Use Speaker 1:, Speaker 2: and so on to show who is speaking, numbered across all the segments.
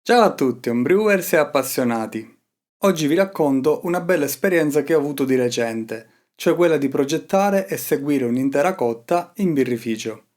Speaker 1: Ciao a tutti, homebrewers e appassionati. Oggi vi racconto una bella esperienza che ho avuto di recente, cioè quella di progettare e seguire un'intera cotta in birrificio.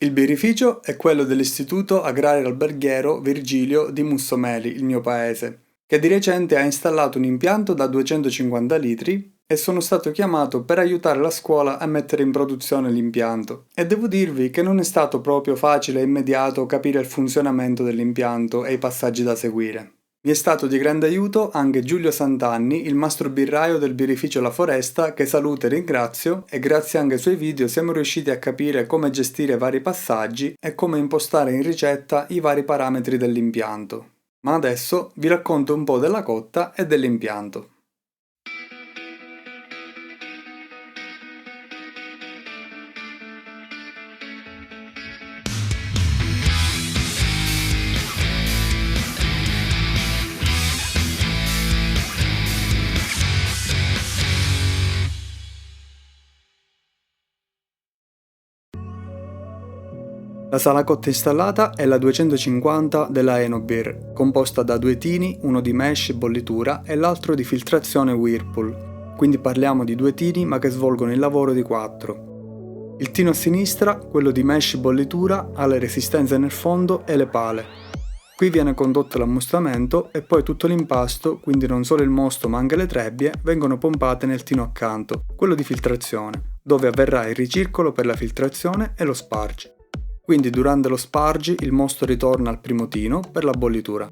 Speaker 1: Il birrificio è quello dell'Istituto Agrario Alberghiero Virgilio di Mussomeli, il mio paese, che di recente ha installato un impianto da 250 litri e sono stato chiamato per aiutare la scuola a mettere in produzione l'impianto. E devo dirvi che non è stato proprio facile e immediato capire il funzionamento dell'impianto e i passaggi da seguire. Mi è stato di grande aiuto anche Giulio Santanni, il mastro birraio del birrificio La Foresta, che saluto e ringrazio, e grazie anche ai suoi video siamo riusciti a capire come gestire vari passaggi e come impostare in ricetta i vari parametri dell'impianto. Ma adesso vi racconto un po' della cotta e dell'impianto. La sala cotta installata è la 250 della Enobir, composta da due tini, uno di mesh bollitura e l'altro di filtrazione Whirlpool, quindi parliamo di due tini ma che svolgono il lavoro di 4. Il tino a sinistra, quello di mesh bollitura, ha le resistenze nel fondo e le pale. Qui viene condotto l'ammostramento e poi tutto l'impasto, quindi non solo il mosto ma anche le trebbie, vengono pompate nel tino accanto, quello di filtrazione, dove avverrà il ricircolo per la filtrazione e lo sparge. Quindi durante lo spargi il mosto ritorna al primo tino per la bollitura.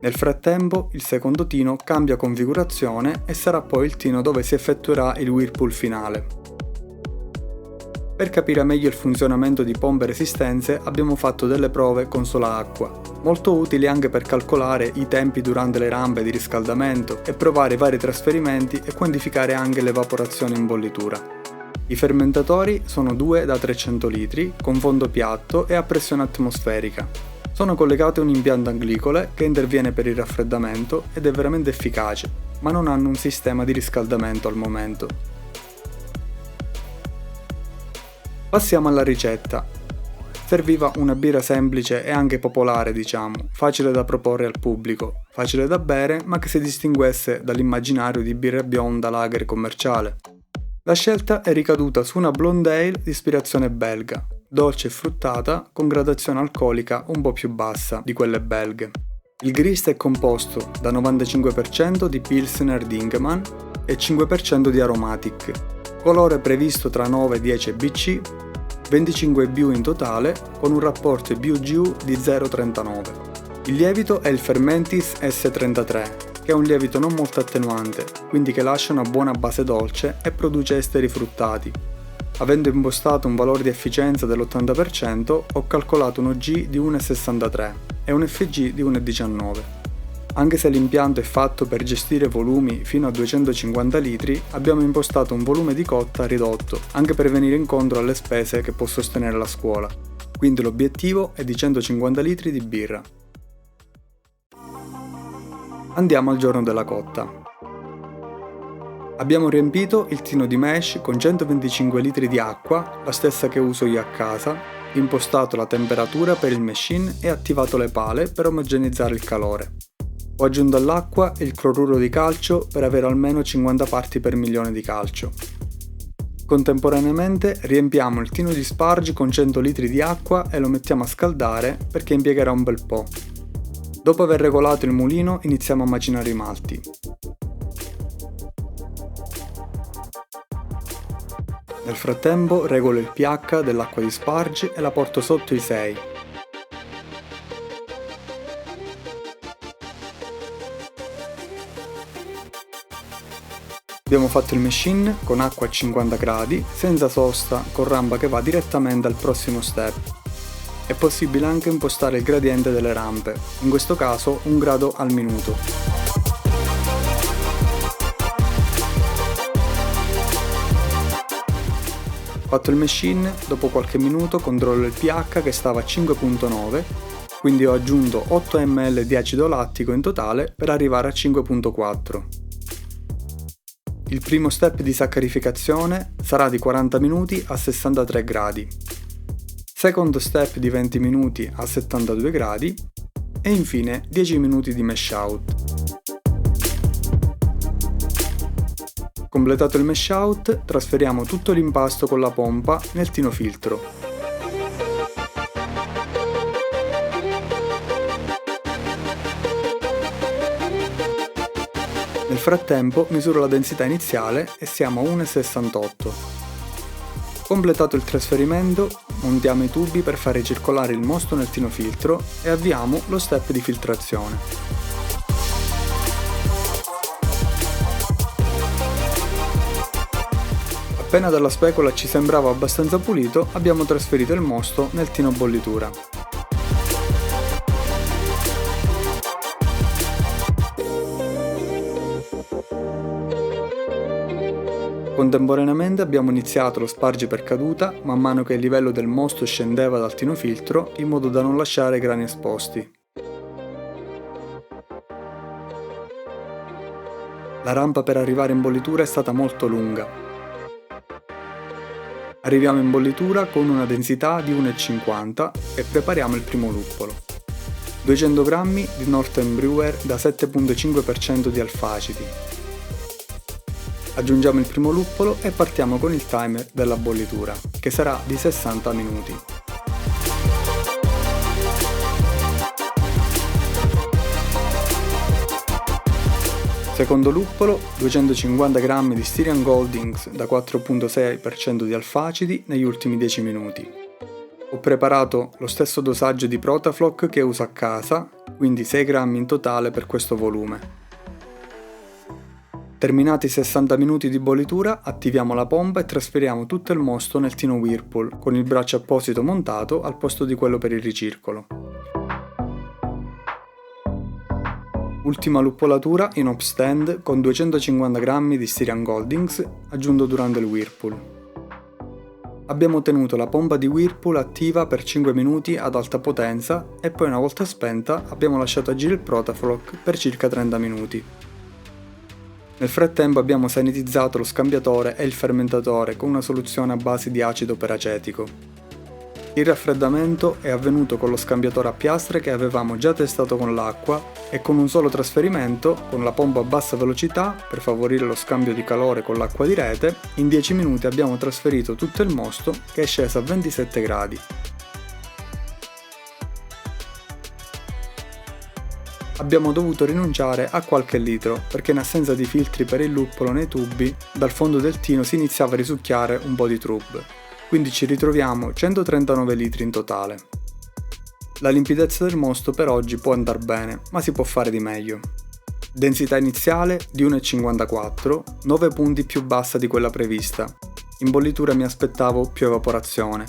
Speaker 1: Nel frattempo il secondo tino cambia configurazione e sarà poi il tino dove si effettuerà il whirlpool finale. Per capire meglio il funzionamento di pompe e resistenze abbiamo fatto delle prove con sola acqua, molto utili anche per calcolare i tempi durante le rampe di riscaldamento e provare i vari trasferimenti e quantificare anche l'evaporazione in bollitura. I fermentatori sono 2 da 300 litri, con fondo piatto e a pressione atmosferica. Sono collegati a un impianto aglicole che interviene per il raffreddamento ed è veramente efficace, ma non hanno un sistema di riscaldamento al momento. Passiamo alla ricetta. Serviva una birra semplice e anche popolare, diciamo, facile da proporre al pubblico, facile da bere, ma che si distinguesse dall'immaginario di birra bionda lager commerciale. La scelta è ricaduta su una blonde ale di ispirazione belga, dolce e fruttata con gradazione alcolica un po' più bassa di quelle belghe. Il grist è composto da 95% di Pilsner Dinkelmann e 5% di Aromatic, colore previsto tra 9 e 10 BC, 25 IBU in totale con un rapporto IBU-GU di 0,39. Il lievito è il Fermentis S33, che è un lievito non molto attenuante, quindi che lascia una buona base dolce e produce esteri fruttati. Avendo impostato un valore di efficienza dell'80%, ho calcolato un OG di 1,63 e un FG di 1,19. Anche se l'impianto è fatto per gestire volumi fino a 250 litri, abbiamo impostato un volume di cotta ridotto, anche per venire incontro alle spese che può sostenere la scuola. Quindi l'obiettivo è di 150 litri di birra. Andiamo al giorno della cotta. Abbiamo riempito il tino di mesh con 125 litri di acqua, la stessa che uso io a casa, impostato la temperatura per il machine e attivato le pale per omogenizzare il calore. Ho aggiunto all'acqua il cloruro di calcio per avere almeno 50 parti per milione di calcio. Contemporaneamente riempiamo il tino di sparge con 100 litri di acqua e lo mettiamo a scaldare perché impiegherà un bel po'. Dopo aver regolato il mulino iniziamo a macinare i malti. Nel frattempo regolo il pH dell'acqua di sparge e la porto sotto i 6. Abbiamo fatto il machine con acqua a 50 gradi, senza sosta, con rampa che va direttamente al prossimo step. È possibile anche impostare il gradiente delle rampe, in questo caso 1 grado al minuto. Fatto il machine, dopo qualche minuto controllo il pH che stava a 5.9, quindi ho aggiunto 8 ml di acido lattico in totale per arrivare a 5.4. Il primo step di saccarificazione sarà di 40 minuti a 63 gradi. Secondo step di 20 minuti a 72 gradi e infine 10 minuti di mash out. Completato il mash out, trasferiamo tutto l'impasto con la pompa nel tino filtro. Nel frattempo misuro la densità iniziale e siamo a 1,68. Completato il trasferimento, montiamo i tubi per fare circolare il mosto nel tino filtro e avviamo lo step di filtrazione. Appena dalla specola ci sembrava abbastanza pulito, abbiamo trasferito il mosto nel tino bollitura. Contemporaneamente abbiamo iniziato lo spargi per caduta man mano che il livello del mosto scendeva dal tino filtro in modo da non lasciare grani esposti. La rampa per arrivare in bollitura è stata molto lunga. Arriviamo in bollitura con una densità di 1,50 e prepariamo il primo luppolo. 200 g di Northern Brewer da 7,5% di alfacidi. Aggiungiamo il primo luppolo e partiamo con il timer della bollitura, che sarà di 60 minuti. Secondo luppolo, 250 g di Styrian Goldings da 4,6% di alfacidi negli ultimi 10 minuti. Ho preparato lo stesso dosaggio di Protafloc che uso a casa, quindi 6 g in totale per questo volume. Terminati i 60 minuti di bollitura, attiviamo la pompa e trasferiamo tutto il mosto nel tino Whirlpool con il braccio apposito montato al posto di quello per il ricircolo. Ultima luppolatura in upstand con 250 g di Styrian Goldings aggiunto durante il Whirlpool. Abbiamo tenuto la pompa di Whirlpool attiva per 5 minuti ad alta potenza e poi una volta spenta abbiamo lasciato agire il Protafloc per circa 30 minuti. Nel frattempo abbiamo sanitizzato lo scambiatore e il fermentatore con una soluzione a base di acido peracetico. Il raffreddamento è avvenuto con lo scambiatore a piastre che avevamo già testato con l'acqua e con un solo trasferimento, con la pompa a bassa velocità per favorire lo scambio di calore con l'acqua di rete, in 10 minuti abbiamo trasferito tutto il mosto che è sceso a 27 gradi. Abbiamo dovuto rinunciare a qualche litro perché in assenza di filtri per il luppolo nei tubi, dal fondo del tino si iniziava a risucchiare un po' di trub. Quindi ci ritroviamo 139 litri in totale. La limpidezza del mosto per oggi può andare bene, ma si può fare di meglio. Densità iniziale di 1,54, 9 punti più bassa di quella prevista. In bollitura mi aspettavo più evaporazione.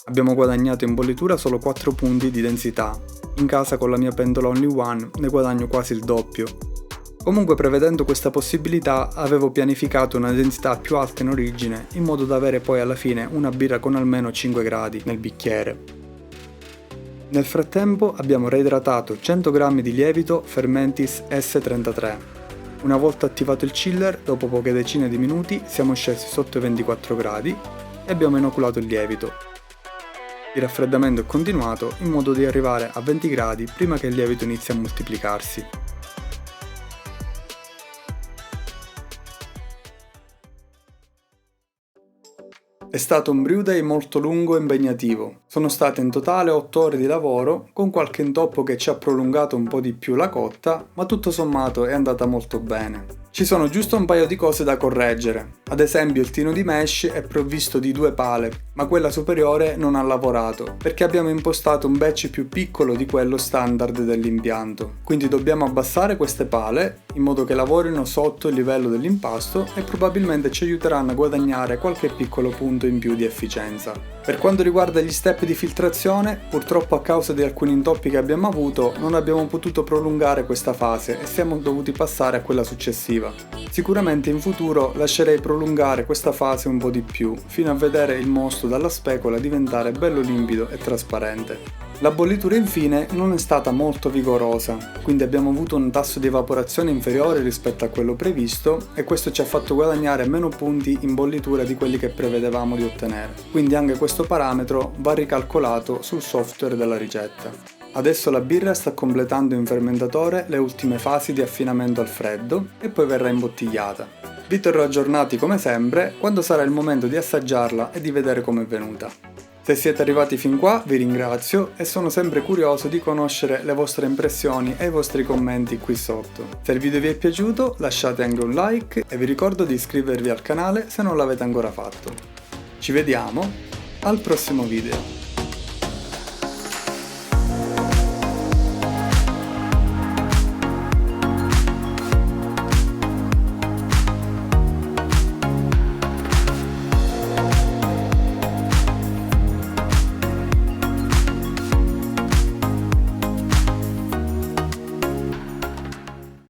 Speaker 1: Abbiamo guadagnato in bollitura solo 4 punti di densità. In casa con la mia pentola Only One ne guadagno quasi il doppio. Comunque, prevedendo questa possibilità, avevo pianificato una densità più alta in origine, in modo da avere poi alla fine una birra con almeno 5 gradi nel bicchiere. Nel frattempo abbiamo reidratato 100 g di lievito Fermentis S33. Una volta attivato il chiller, dopo poche decine di minuti siamo scesi sotto i 24 gradi e abbiamo inoculato il lievito. Il raffreddamento è continuato in modo di arrivare a 20 gradi prima che il lievito inizi a moltiplicarsi. È stato un brew day molto lungo e impegnativo. Sono state in totale 8 ore di lavoro, con qualche intoppo che ci ha prolungato un po' di più la cotta, ma tutto sommato è andata molto bene. Ci sono giusto un paio di cose da correggere. Ad esempio il tino di mesh è provvisto di 2 pale, ma quella superiore non ha lavorato, perché abbiamo impostato un batch più piccolo di quello standard dell'impianto. Quindi dobbiamo abbassare queste pale, in modo che lavorino sotto il livello dell'impasto e probabilmente ci aiuteranno a guadagnare qualche piccolo punto in più di efficienza. Per quanto riguarda gli step di filtrazione, purtroppo a causa di alcuni intoppi che abbiamo avuto, non abbiamo potuto prolungare questa fase e siamo dovuti passare a quella successiva. Sicuramente in futuro lascerei prolungare questa fase un po' di più, fino a vedere il mosto dalla specola diventare bello limpido e trasparente. La bollitura infine non è stata molto vigorosa, quindi abbiamo avuto un tasso di evaporazione inferiore rispetto a quello previsto e questo ci ha fatto guadagnare meno punti in bollitura di quelli che prevedevamo di ottenere. Quindi anche questo parametro va ricalcolato sul software della ricetta. Adesso la birra sta completando in fermentatore le ultime fasi di affinamento al freddo e poi verrà imbottigliata. Vi terrò aggiornati come sempre quando sarà il momento di assaggiarla e di vedere come è venuta. Se siete arrivati fin qua vi ringrazio e sono sempre curioso di conoscere le vostre impressioni e i vostri commenti qui sotto. Se il video vi è piaciuto lasciate anche un like e vi ricordo di iscrivervi al canale se non l'avete ancora fatto. Ci vediamo al prossimo video.